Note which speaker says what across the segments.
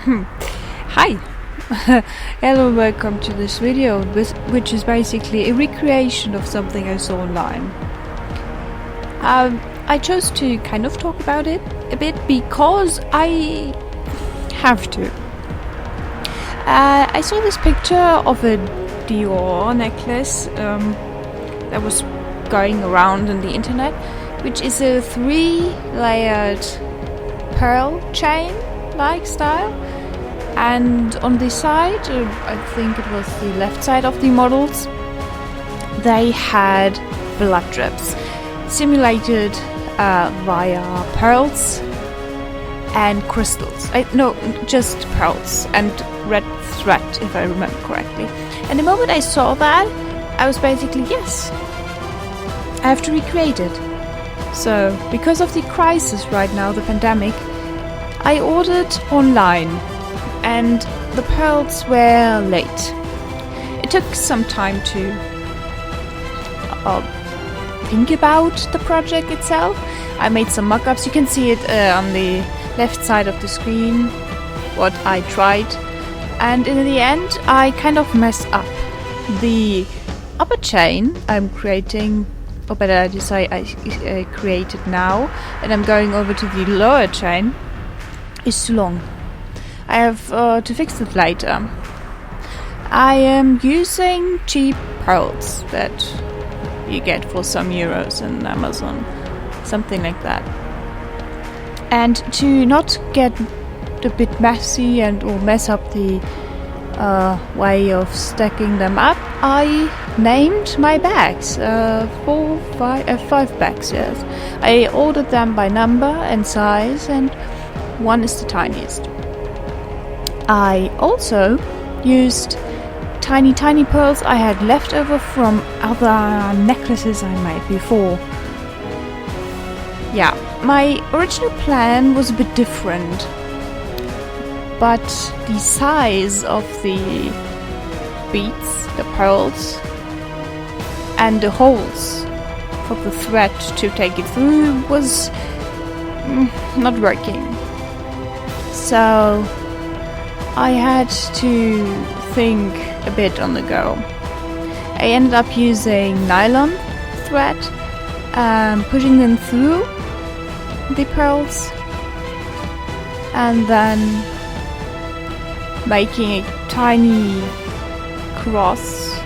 Speaker 1: Hi! Hello, welcome to this video, which is basically a recreation of something I saw online. I chose to kind of talk about it a bit because I have to. I saw this picture of a Dior necklace that was going around on the internet, which is a 3-layered pearl chain-like style. And on the side, I think it was the left side of the models, they had blood drips simulated via pearls and crystals. No, just pearls and red thread, if I remember correctly. And the moment I saw that, I was basically, yes, I have to recreate it. So, because of the crisis right now, the pandemic, I ordered online. And the pearls were late. It took some time to think about the project itself. I made some mock-ups. You can see it on the left side of the screen, what I tried. And in the end, I kind of messed up. The upper chain I'm creating, or better to say, I created now, and I'm going over to the lower chain, is too long. I have to fix it later. I am using cheap pearls that you get for some euros on Amazon, something like that. And to not get a bit messy or mess up the way of stacking them up, I named my bags 5 bags. Yes, I ordered them by number and size, and one is the tiniest. I also used tiny pearls I had left over from other necklaces I made before. Yeah, my original plan was a bit different, but the size of the beads, the pearls, and the holes for the thread to take it through was not working. So I had to think a bit on the go. I ended up using nylon thread, pushing them through the pearls, and then making a tiny cross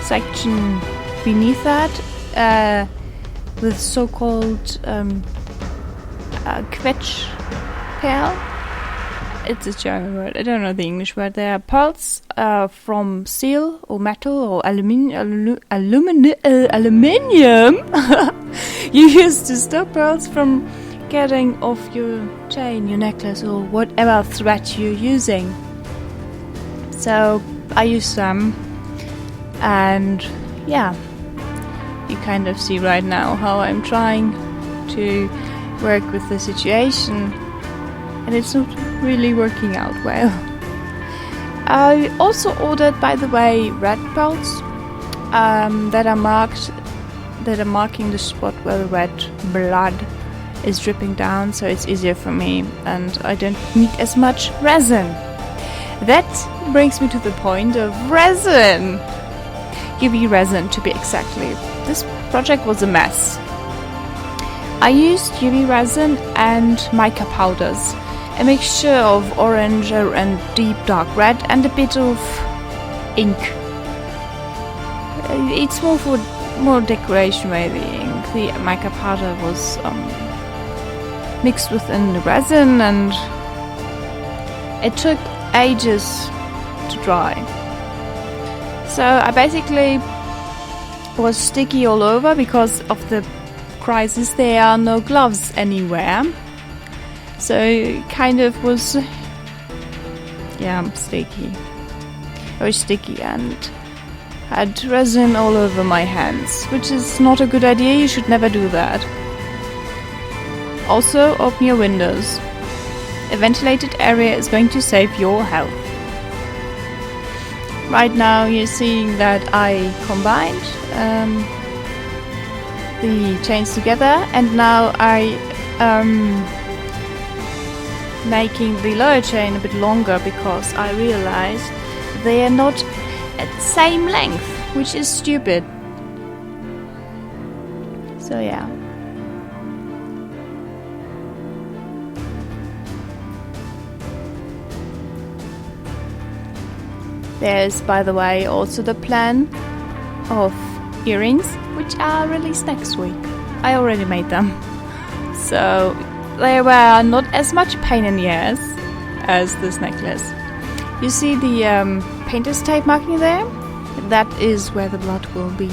Speaker 1: section beneath that with so-called Quetschperl. It's a German word. I don't know the English word. They are pearls from steel or metal or aluminium. You use to stop pearls from getting off your chain, your necklace, or whatever thread you're using. So I use them, and yeah, you kind of see right now how I'm trying to work with the situation. And it's not really working out well. I also ordered, by the way, red pearls that are marking the spot where the red blood is dripping down, so it's easier for me, and I don't need as much resin. That brings me to the point of resin. UV resin, to be exactly. This project was a mess. I used UV resin and mica powders. A mixture of orange and deep dark red and a bit of ink. It's more decoration way, the ink. The mica powder was mixed within the resin, and it took ages to dry. So I basically was sticky all over because of the crisis. There are no gloves anywhere. So it kind of was, sticky. I was sticky and had resin all over my hands, which is not a good idea. You should never do that. Also, open your windows. A ventilated area is going to save your health. Right now you're seeing that I combined the chains together, and now I making the lower chain a bit longer because I realized they are not at the same length, which is stupid. So yeah. There's, by the way, also the plan of earrings, which are released next week. I already made them. So they were not as much pain in the ass as this necklace. You see the painter's tape marking there? That is where the blood will be.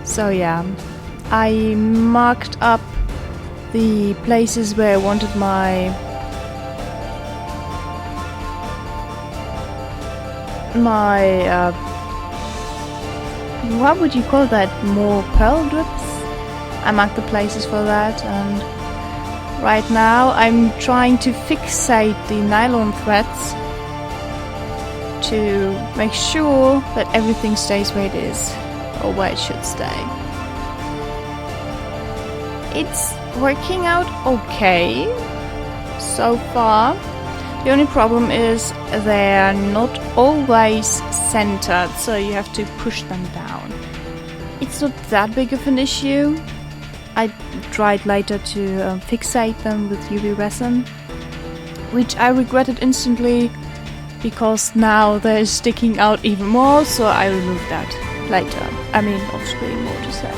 Speaker 1: So yeah, I marked up the places where I wanted my what would you call that, more pearl drips? I marked the places for that, and right now I'm trying to fixate the nylon threads to make sure that everything stays where it is, or where it should stay. It's working out okay so far. The only problem is they're not always centered, so you have to push them down. It's not that big of an issue. I tried later to fixate them with UV resin, which I regretted instantly because now they're sticking out even more, so I removed that later. I mean, off screen, more to say.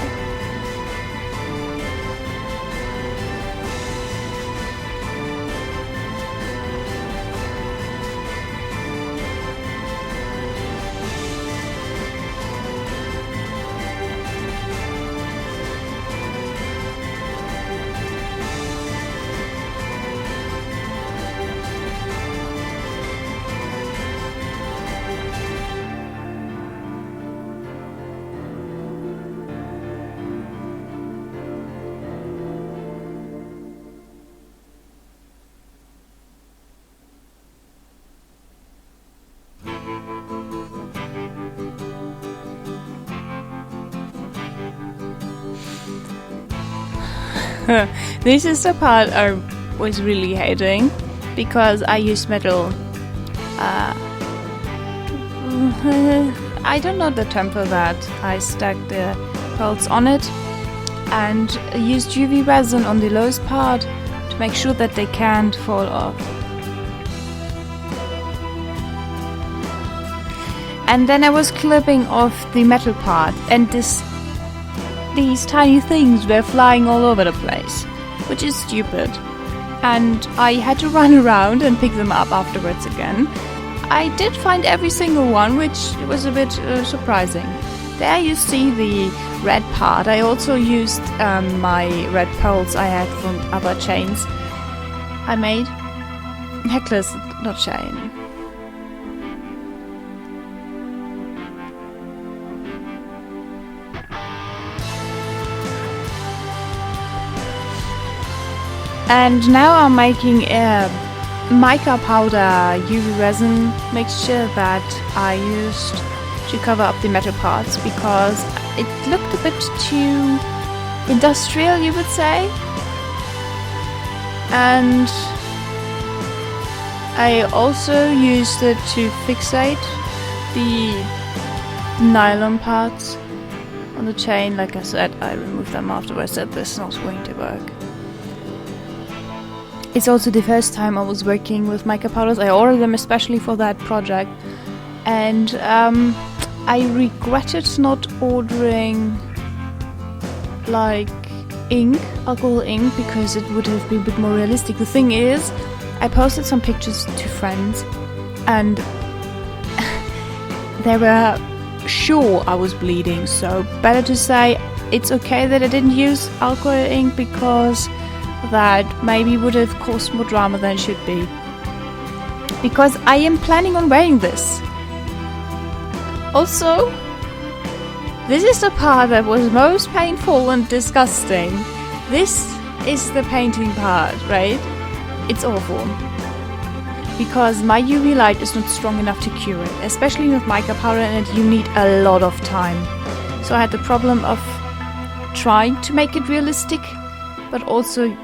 Speaker 1: This is the part I was really hating, because I used metal. I don't know the term for that. I stuck the pearls on it and used UV resin on the lowest part to make sure that they can't fall off. And then I was clipping off the metal part, and these tiny things were flying all over the place, which is stupid. And I had to run around and pick them up afterwards again. I did find every single one, which was a bit surprising. There you see the red part. I also used my red pearls I had from other chains I made. Necklace, not chain. And now I'm making a mica powder UV resin mixture that I used to cover up the metal parts, because it looked a bit too industrial, you would say. And I also used it to fixate the nylon parts on the chain. Like I said, I removed them afterwards. I said this is not going to work. It's also the first time I was working with mica powders. I ordered them especially for that project, and I regretted not ordering like ink, alcohol ink, because it would have been a bit more realistic. The thing is, I posted some pictures to friends, and they were sure I was bleeding, so better to say it's okay that I didn't use alcohol ink, because that maybe would have caused more drama than it should be. Because I am planning on wearing this. Also, this is the part that was most painful and disgusting. This is the painting part, right? It's awful. Because my UV light is not strong enough to cure it, especially with mica powder, and you need a lot of time. So I had the problem of trying to make it realistic, but also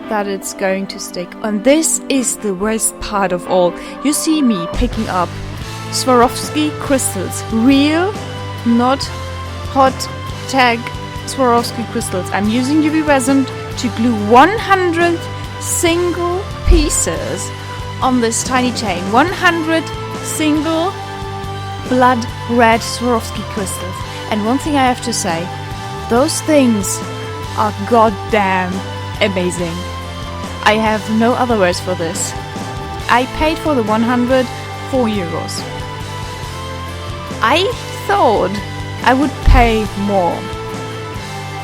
Speaker 1: that it's going to stick. And this is the worst part of all. You see me picking up Swarovski crystals. Real, not hot tag Swarovski crystals. I'm using UV resin to glue 100 single pieces on this tiny chain. 100 single blood red Swarovski crystals. And one thing I have to say, those things are goddamn amazing. I have no other words for this. I paid for the 100 €4. I thought I would pay more,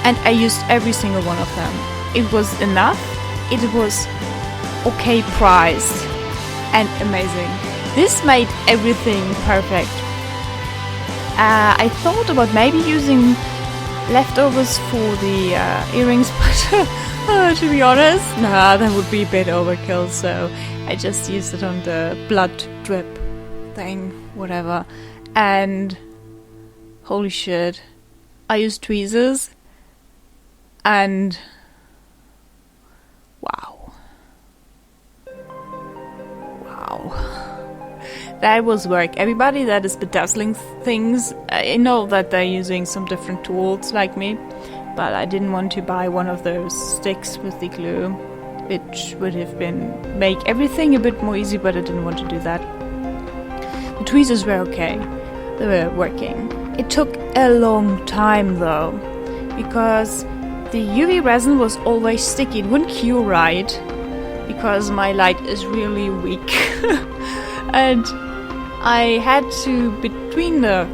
Speaker 1: and I used every single one of them. It was enough, it was okay priced and amazing. This made everything perfect. I thought about maybe using leftovers for the earrings, but to be honest, nah, that would be a bit overkill, so I just used it on the blood drip thing, whatever. And holy shit, I used tweezers, and wow, that was work. Everybody that is bedazzling things, I know that they're using some different tools like me, but I didn't want to buy one of those sticks with the glue, which would have make everything a bit more easy, but I didn't want to do that. The tweezers were okay, they were working. It took a long time though, because the UV resin was always sticky. It wouldn't cure right, because my light is really weak. And I had to, between the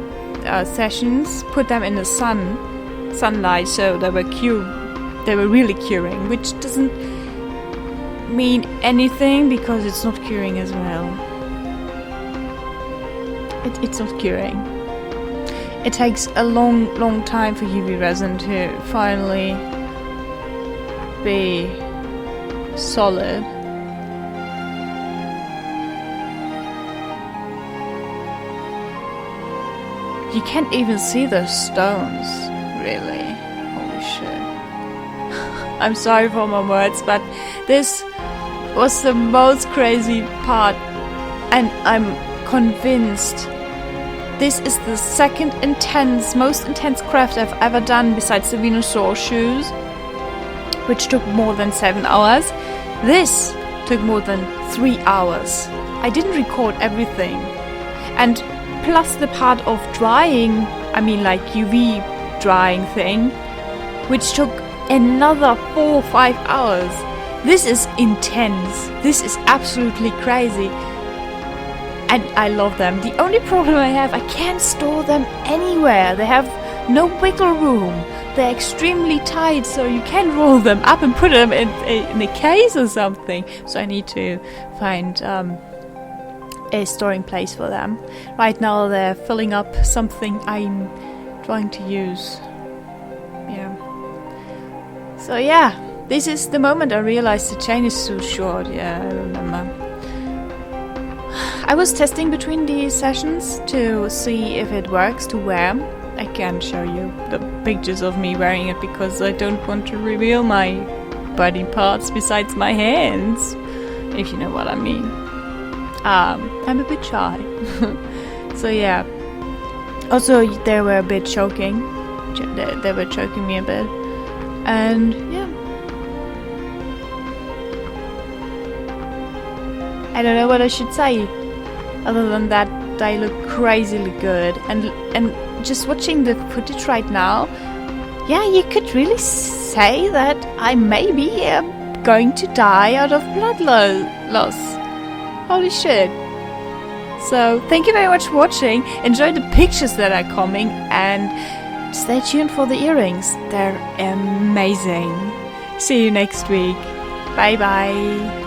Speaker 1: sessions, put them in the sunlight, so they were really curing, which doesn't mean anything because it's not curing as well. It's not curing. It takes a long time for UV resin to finally be solid. You can't even see the stones, really. Holy shit. I'm sorry for my words, but this was the most crazy part, and I'm convinced this is the second most intense craft I've ever done besides the Venusaur shoes, which took more than 7 hours. This took more than 3 hours. I didn't record everything. And plus the part of drying, I mean like UV drying thing, which took another 4 or 5 hours. This is intense. This is absolutely crazy. And I love them. The only problem I have, I can't store them anywhere. They have no wiggle room. They're extremely tight, so you can't roll them up and put them in a case or something. So I need to find a storing place for them. Right now they're filling up something I'm trying to use. Yeah. So yeah, this is the moment I realized the chain is too short. Yeah, I remember. I was testing between these sessions to see if it works to wear. I can't show you the pictures of me wearing it because I don't want to reveal my body parts besides my hands, if you know what I mean. I'm a bit shy. So yeah. Also, they were a bit choking. They were choking me a bit. And yeah. I don't know what I should say. Other than that, they look crazily good. And just watching the footage right now, yeah, you could really say that I maybe am going to die out of blood loss. Holy shit. So, thank you very much for watching. Enjoy the pictures that are coming and stay tuned for the earrings. They're amazing. See you next week. Bye bye.